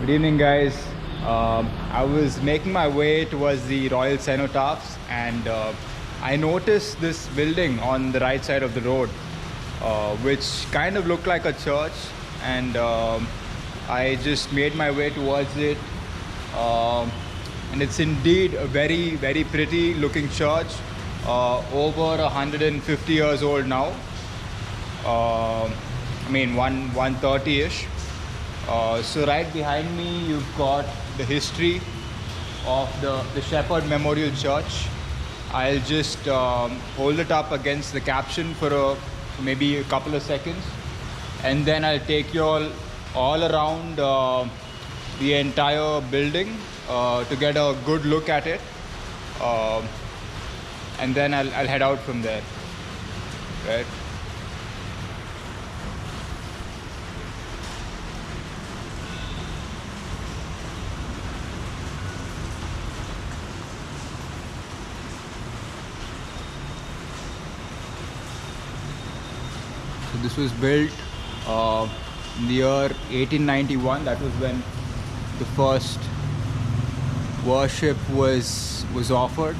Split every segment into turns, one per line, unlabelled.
Good evening, guys. I was making my way towards the Royal Cenotaphs, and I noticed this building on the right side of the road, which kind of looked like a church, and I just made my way towards it. Um, and it's indeed a very, very pretty looking church, over 150 years old now. I mean, 130-ish. So right behind me, you've got the history of the Shepherd Memorial Church. I'll just hold it up against the caption for maybe a couple of seconds, and then I'll take you all around the entire building to get a good look at it, and then I'll head out from there. Right. So this was built in the year 1891. That was when the first worship was offered.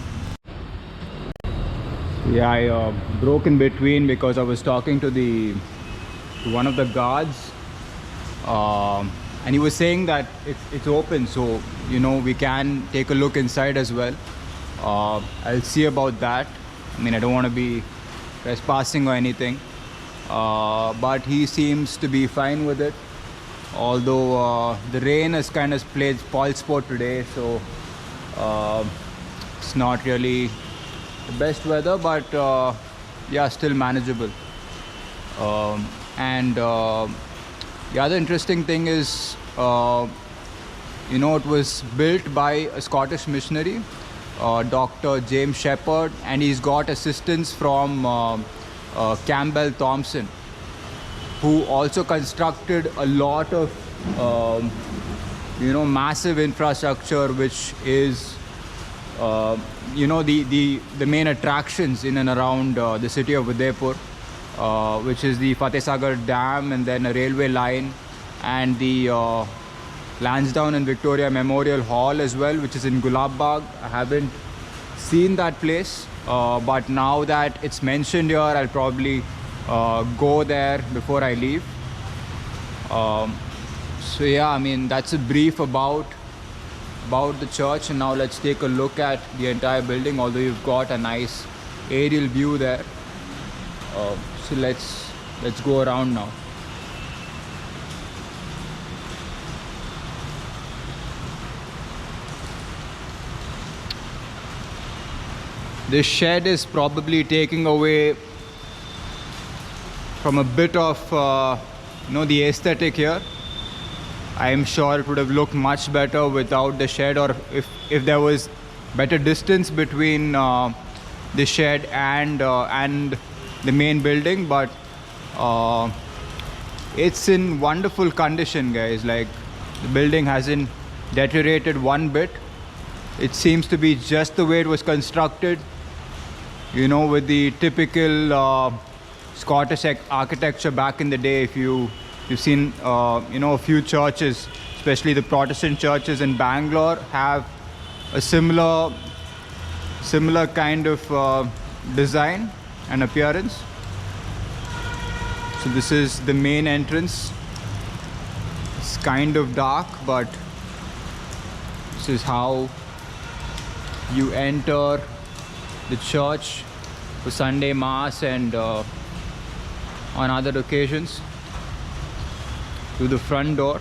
Yeah, I broke in between because I was talking to one of the guards, and he was saying that it's open, so we can take a look inside as well. I'll see about that. I mean, I don't want to be trespassing or anything, but he seems to be fine with it. Although the rain has kind of played spoil sport today, so it's not really the best weather, but yeah, still manageable. And the other interesting thing is, it was built by a Scottish missionary, Dr. James Shepherd, and he's got assistance from Campbell Thompson, who also constructed a lot of massive infrastructure, which is the main attractions in and around the city of Udaipur, which is the Fateh Sagar Dam, and then a railway line, and the Lansdowne and Victoria Memorial Hall as well, which is in Gulab Bagh. I haven't seen that place, but now that it's mentioned here, I'll probably go there before I leave. So yeah, I mean, that's a brief about the church, and now let's take a look at the entire building, although you've got a nice aerial view there. So let's go around now. This shed is probably taking away from a bit of the aesthetic here. I am sure it would have looked much better without the shed, or if there was better distance between the shed and the main building. But it's in wonderful condition, guys. Like, the building hasn't deteriorated one bit. It seems to be just the way it was constructed, with the typical Scottish architecture back in the day. If you've seen a few churches, especially the Protestant churches in Bangalore, have a similar kind of design and appearance. So this is the main entrance. It's kind of dark, but this is how you enter the church for Sunday Mass and on other occasions. To the front door.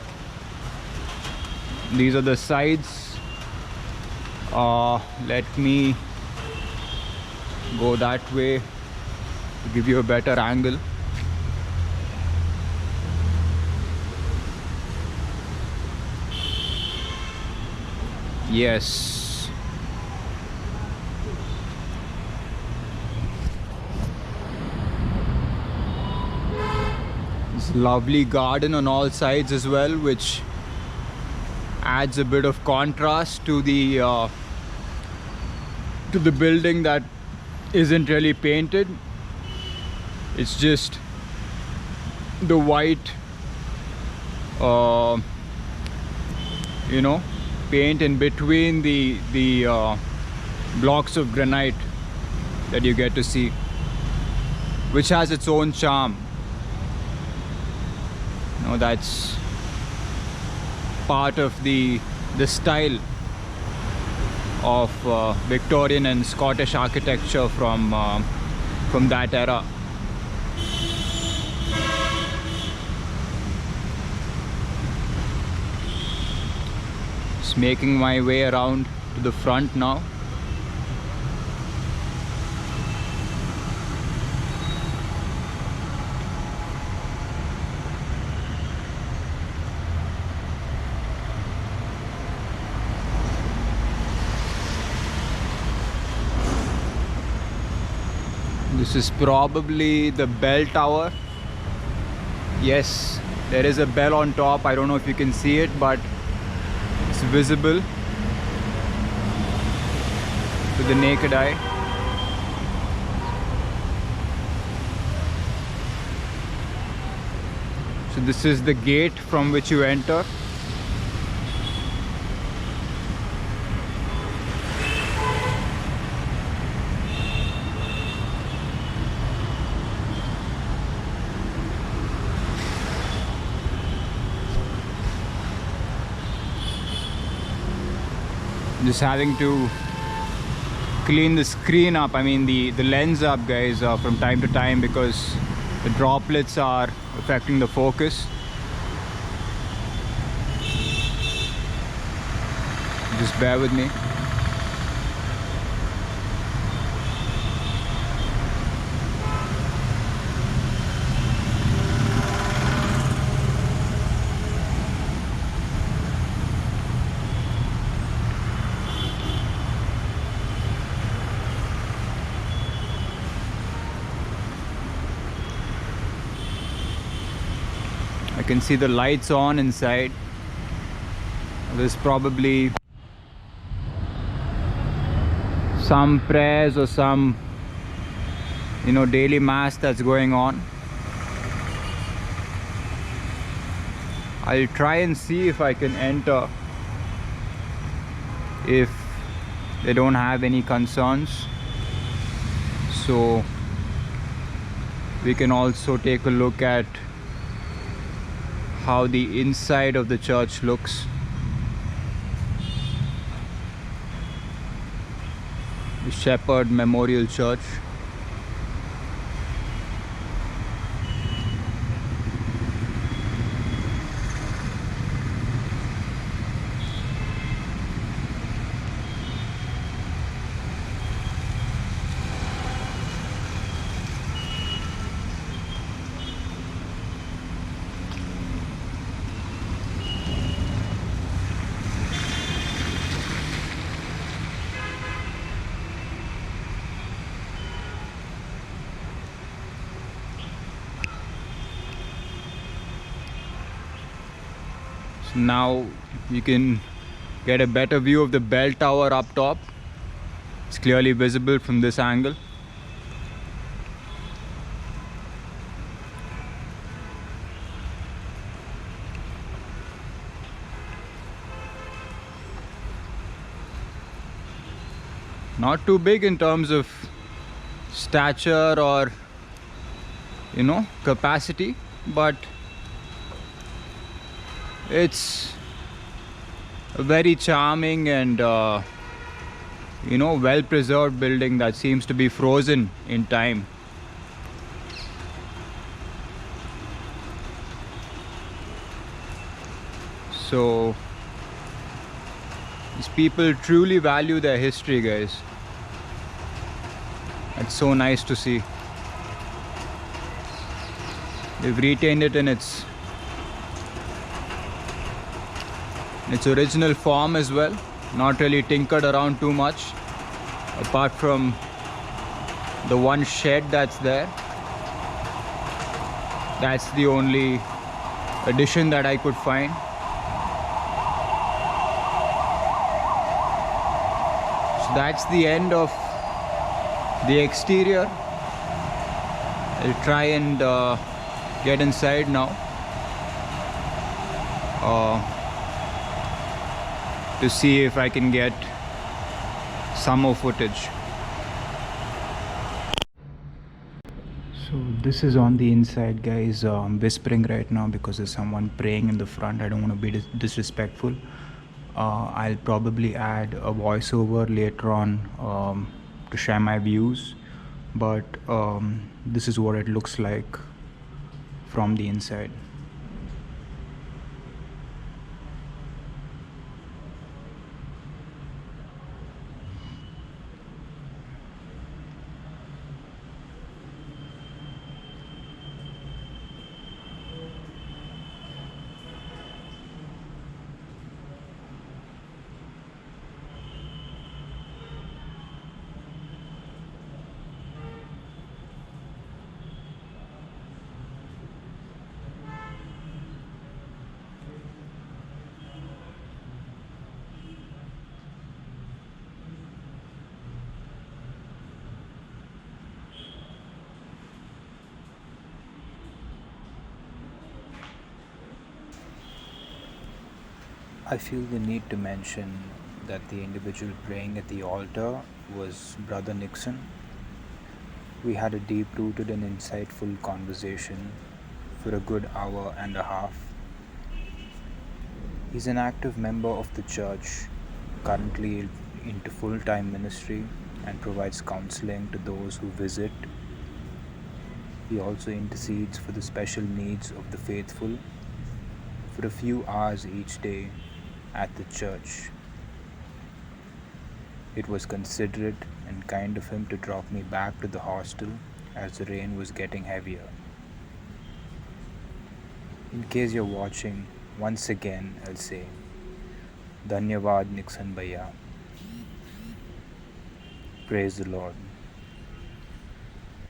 These are the sides. Let me go that way to give you a better angle. Yes. Lovely garden on all sides as well, which adds a bit of contrast to the building that isn't really painted. It's just the white you know, paint in between the blocks of granite that you get to see, which has its own charm. You know, that's part of the style of Victorian and Scottish architecture from that era. Just making my way around to the front now. This is probably the bell tower. Yes, there is a bell on top. I don't know if you can see it, but it's visible to the naked eye. So this is the gate from which you enter. Just having to clean the screen up, I mean the lens up, guys, from time to time, because the droplets are affecting the focus. Just bear with me. I can see the lights on inside. There's probably some prayers or some, you know, daily mass that's going on. I'll try and see if I can enter if they don't have any concerns, so we can also take a look at how the inside of the church looks. The Shepherd Memorial Church. So now you can get a better view of the bell tower up top. It's clearly visible from this angle. Not too big in terms of stature or, you know, capacity, but it's a very charming and you know, well preserved building that seems to be frozen in time. So these people truly value their history, guys. It's so nice to see. They've retained it in its original form as well, not really tinkered around too much, apart from the one shed that's there. That's the only addition that I could find. So that's the end of the exterior. I'll try and get inside now. to see if I can get some more footage. So this is on the inside, guys. I'm whispering right now because there's someone praying in the front. I don't want to be disrespectful. I'll probably add a voiceover later on to share my views, but this is what it looks like from the inside. I feel the need to mention that the individual praying at the altar was Brother Nixon. We had a deep rooted and insightful conversation for a good hour and a half. He's an active member of the church, currently into full time ministry, and provides counseling to those who visit. He also intercedes for the special needs of the faithful for a few hours each day at the church. It was considerate and kind of him to drop me back to the hostel as the rain was getting heavier. In case you're watching, once again I'll say, Dhanyavad Nixon Bhaiya. Praise the Lord.